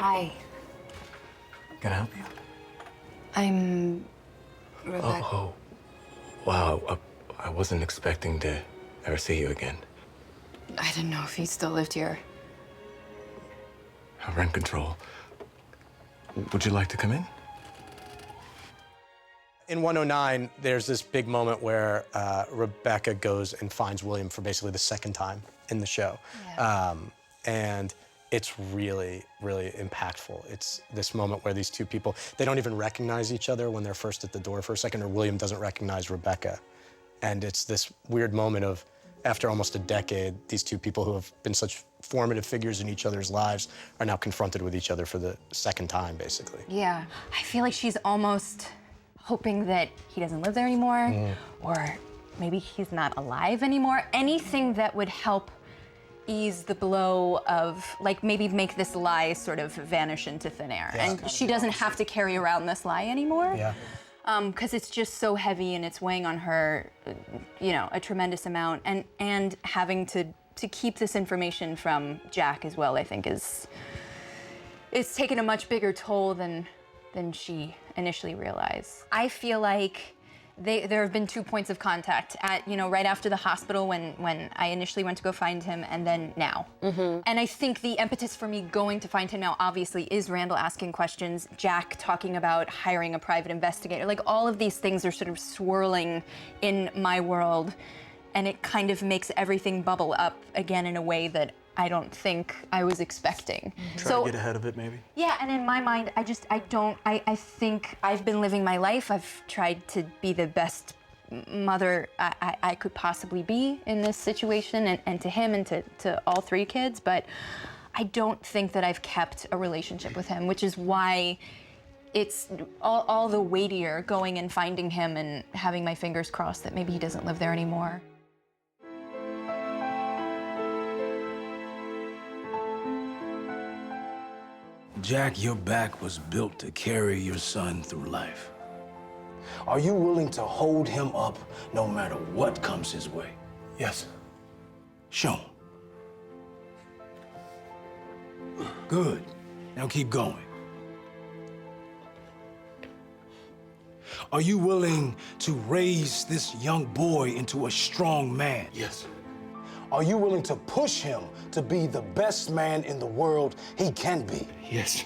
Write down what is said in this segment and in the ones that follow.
Hi. Can I help you? I'm Rebecca. Oh. Wow. I wasn't expecting to ever see you again. I didn't know if he still lived here. Rent control. Would you like to come in? In 109, there's this big moment where Rebecca goes and finds William for basically the second time in the show. Yeah. And it's really, really impactful. It's this moment where these two people, they don't even recognize each other when they're first at the door for a second, or William doesn't recognize Rebecca. And it's this weird moment of, after almost a decade, these two people who have been such formative figures in each other's lives are now confronted with each other for the second time, basically. Yeah. I feel like she's almost hoping that he doesn't live there anymore, or maybe he's not alive anymore. Anything that would help ease the blow of, like, maybe make this lie sort of vanish into thin air. Yeah. And she doesn't have to carry around this lie anymore. Yeah. Because it's just so heavy and it's weighing on her, you know, a tremendous amount. And having to keep this information from Jack as well, I think it's taken a much bigger toll than she initially realized. I feel like there have been 2 points of contact at, you know, right after the hospital when I initially went to go find him, and then now. And I think the impetus for me going to find him now obviously is Randall asking questions, Jack talking about hiring a private investigator. Like, all of these things are sort of swirling in my world, and it kind of makes everything bubble up again in a way that I don't think I was expecting. Try to get ahead of it, maybe? Yeah, and in my mind, I think I've been living my life. I've tried to be the best mother I could possibly be in this situation, and to him and to all 3 kids, but I don't think that I've kept a relationship with him, which is why it's all the weightier going and finding him and having my fingers crossed that maybe he doesn't live there anymore. Jack, your back was built to carry your son through life. Are you willing to hold him up no matter what comes his way? Yes. Show him. Good. Now keep going. Are you willing to raise this young boy into a strong man? Yes. Are you willing to push him to be the best man in the world he can be? Yes.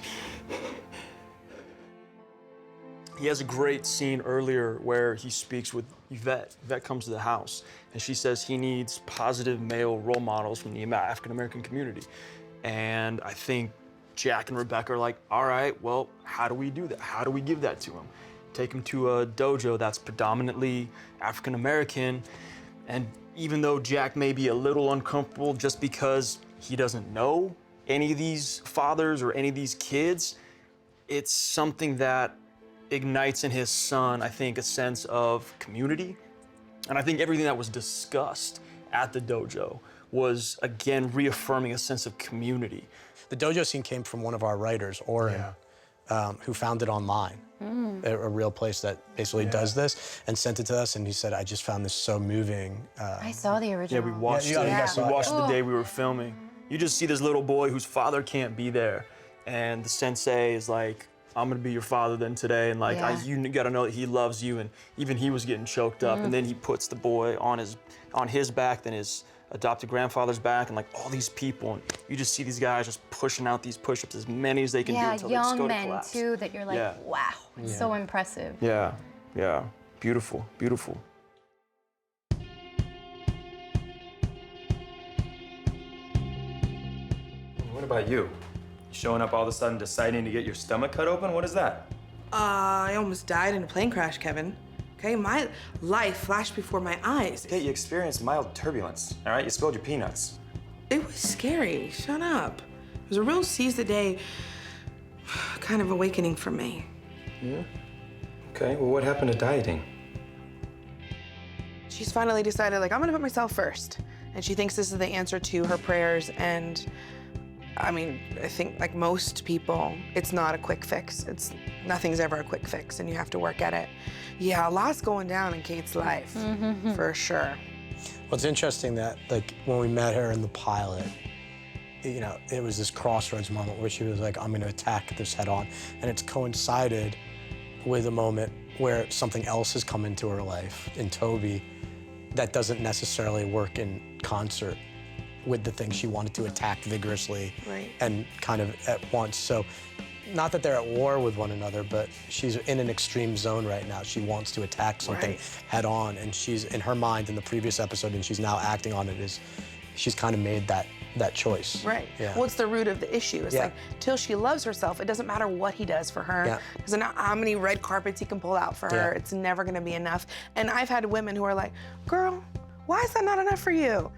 He has a great scene earlier where he speaks with Yvette. Yvette comes to the house, and she says he needs positive male role models from the African-American community. And I think Jack and Rebecca are like, all right, well, how do we do that? How do we give that to him? Take him to a dojo that's predominantly African-American, and even though Jack may be a little uncomfortable just because he doesn't know any of these fathers or any of these kids, it's something that ignites in his son, I think, a sense of community. And I think everything that was discussed at the dojo was, again, reaffirming a sense of community. The dojo scene came from one of our writers, Oren, who found it online. A real place that basically does this, and sent it to us, and he said, I just found this so moving. I saw the original. Yeah, we watched it. We watched it the day we were filming. You just see this little boy whose father can't be there, and the sensei is like, I'm gonna be your father then today, and like, you gotta know that he loves you, and even he was getting choked up, and then he puts the boy on his back, then his adopted grandfather's back, and like all these people, and you just see these guys just pushing out these push-ups, as many as they can do until they just go to collapse. Young men too, that you're like, wow, it's so impressive. Yeah, beautiful, beautiful. What about you? Showing up all of a sudden deciding to get your stomach cut open? What is that? I almost died in a plane crash, Kevin. Okay, my life flashed before my eyes. Okay, you experienced mild turbulence, all right? You spilled your peanuts. It was scary. Shut up. It was a real seize the day kind of awakening for me. Yeah? Okay, well, what happened to dieting? She's finally decided, like, I'm gonna put myself first. And she thinks this is the answer to her prayers. And I mean, I think like most people, it's not a quick fix. Nothing's ever a quick fix, and you have to work at it. Yeah, a lot's going down in Kate's life, for sure. Well, it's interesting that, like, when we met her in the pilot, you know, it was this crossroads moment where she was like, I'm gonna attack this head on. And it's coincided with a moment where something else has come into her life, in Toby, that doesn't necessarily work in concert with the thing she wanted to attack vigorously and kind of at once. So, not that they're at war with one another, but she's in an extreme zone right now. She wants to attack something head on, and she's, in her mind, in the previous episode, and she's now acting on it, is she's kind of made that choice. Right. Yeah. What's the root of the issue? It's like, till she loves herself, it doesn't matter what he does for her. Yeah. Doesn't matter how many red carpets he can pull out for her. It's never gonna be enough. And I've had women who are like, girl, why is that not enough for you?